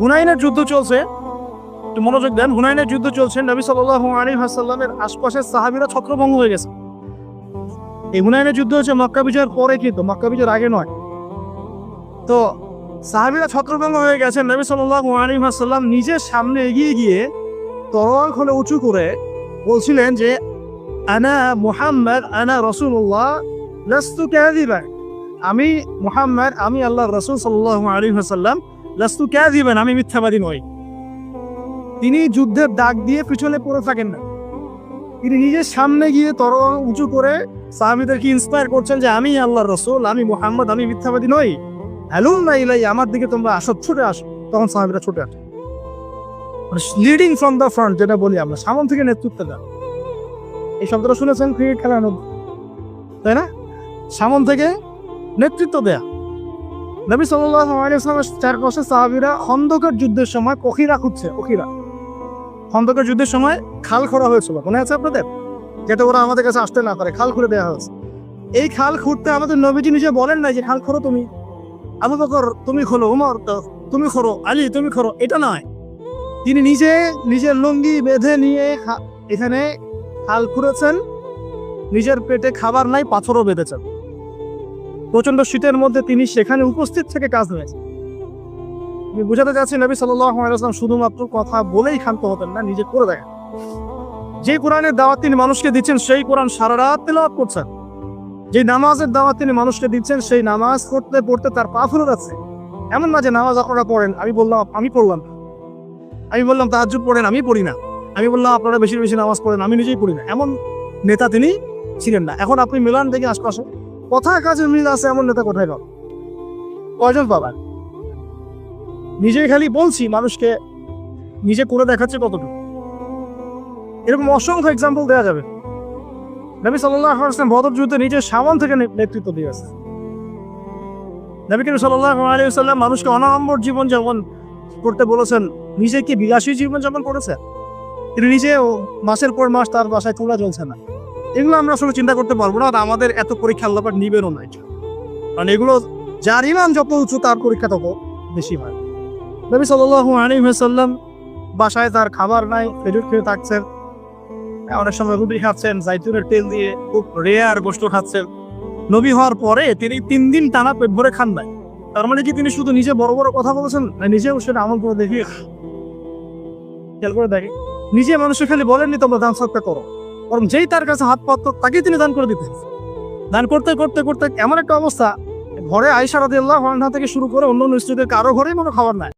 হুনাইনের যুদ্ধ চলছে, একটু মনোযোগ দেন। হুনাইনের যুদ্ধ চলছে, নবী সাল্লাল্লাহু আলাইহি ওয়াসাল্লামের আশপাশের সাহাবীরা ছত্রভঙ্গ হয়ে গেছে। এই হুনাইনের যুদ্ধ হচ্ছে মক্কা বিজয়ের পরে, কিন্তু মক্কা বিজয়ের আগে নয়। তো সাহাবীরা ছত্রভঙ্গ হয়ে গেছেন। নবী সাল্লাল্লাহু আলাইহি ওয়াসাল্লাম নিজের সামনে এগিয়ে গিয়ে তরোয়াল খুলে উঁচু করে বলছিলেন যে আনা মুহাম্মদ আনা রাসূলুল্লাহ লাস্তু কাযিবান, আমি মুহাম্মদ, আমি আল্লাহর রাসূল সাল্লাল্লাহু আলাইহি ওয়াসাল্লাম, লাস্তু কাযিবান, আমি মিথ্যাবাদী নই। তিনি যুদ্ধের ডাক দিয়ে পিছনে পড়ে থাকেন না, তিনি নিজের সামনে গিয়ে তরোয়াল উঁচু করে সাহাবীদেরকে ইন্সপায়ার করছেন যে আমি আল্লাহর রাসূল, আমি মুহাম্মদ, আমি মিথ্যাবাদী নই, হালুম্মা ইলাইয়া, আমার দিকে তোমরা আসো, ছুটে আসো। তখন সাহাবীরা ছুটে আসে, লিডিং ফ্রম দ্য ফ্রন্ট, যেটা বলি আমরা, সামন থেকে নেতৃত্ব দেন। এই শব্দটা শুনেছেন ক্রিকেট খেলার মধ্যে, তাই না? সামন থেকে নেতৃত্ব দেয়া। নবী সাল্লাল্লাহু আলাইহি ওয়াসাল্লামের চারপাশে সাহাবীরা খন্দকের যুদ্ধের সময় কখিরা খুঁজছে। খন্দকের যুদ্ধের সময় খাল খোঁড়া হয়েছিল, মনে আছে আপনাদের? যাতে ওরা আমাদের কাছে আসতে না পারে, খাল খুঁড়ে দেওয়া হয়েছে। এই খাল খুঁড়তে আমাদের নবীজি নিজে বলেন না যে খাল খোঁড়ো তুমি, আবু বকর তুমি খোলো, উমর তুমি খোঁড়ো, আলী তুমি খোঁড়ো, এটা নয়। তিনি নিজে নিজের লুঙ্গি বেঁধে নিয়ে এখানে খাল খুঁড়েছেন, নিজের পেটে খাবার নাই, পাথরও বেঁধেছেন। প্রচন্ড শীতের মধ্যে তিনি সেখানে উপস্থিত থেকে কাজ নিয়েছেন। আমি বুঝাতে চাচ্ছি নবী সাল্লাল্লাহু আলাইহি ওয়াসাল্লাম শুধুমাত্র কথা বলেই ক্ষান্ত হতেন না, নিজে করে দেখেন। যে কোরআনের দাওয়াত তিনি মানুষকে দিচ্ছেন, সেই কোরআন সারা রাত তেলাওয়াত করছেন। যে নামাজের দাওয়াত তিনি মানুষকে দিচ্ছেন, সেই নামাজ পড়তে পড়তে তার পা ফুলে যাচ্ছে। এমন না যে নামাজ আপনারা পড়েন, আমি বললাম আমি পড়লাম, আমি বললাম তাহাজ্জুদ পড়েন, আমি পড়ি না, আমি বললাম আপনারা বেশি বেশি নামাজ পড়েন, আমি নিজেই পড়ি না, এমন নেতা তিনি ছিলেন না। এখন আপনি মিলান দেখে আশপাশে, কথা কাজে মিল আছে এমন নেতা কোথায় পাবেন? কয়জন পাবেন? নিজেই খালি বলছি, মানুষকে নিজে করে দেখাচ্ছে কতটুকু। এরকম অসংখ্য এক্সাম্পল দেওয়া যাবে। নবী সাল্লাল্লাহু আলাইহি ওয়াসাল্লাম বদর যুদ্ধে নিজের সামন থেকে নেতৃত্ব দিয়েছে। নবী করিম সাল্লাল্লাহু আলাইহি ওয়াসাল্লাম মানুষকে অনাড়ম্বর জীবন যেমন করতে বলেছেন, নিজেকে বিলাসী জীবন যেমন করেছেন, তিনি নিজেও মাসের পর মাস তার বাসায় চুলা জ্বলছে না। এগুলো আমরা আসলে চিন্তা করতে পারবো না, আমাদের এত পরীক্ষা আল্লাহ পাক নিবেনও না। কারণ এগুলো যার ইমান যত উঁচু তার পরীক্ষা তত বেশি হয়। নবী সাল্লাল্লাহু আলাইহি ওয়াসাল্লাম বাসায় তার খাবার নাই, খেজুর খেয়ে থাকছেন, অনেক সময় রুটি খাচ্ছেন, জাইতুনের তেল দিয়ে খুব রেয়ার গোশত খাচ্ছেন। নবী হওয়ার পরে তিনি 3 দিন টানা পেট ভরে খান নাই। তার মানে কি তিনি শুধু নিজে বড় বড় কথা বলেছেন? নিজেও সেটা আমল করে দেখি, খেয়াল করে দেখি। নিজে মানুষের খালি বলেননি তোমরা দান সৎকার করো, বরং যেই তার কাছে হাত পাতত তাকেই তিনি দান করে দিতেন। দান করতে করতে করতে এমন একটা অবস্থা, ঘরে আয়েশা রাদিয়াল্লাহু আনহা থেকে শুরু করে অন্য স্ত্রীদের কারো ঘরেই কোনো খাবার নাই।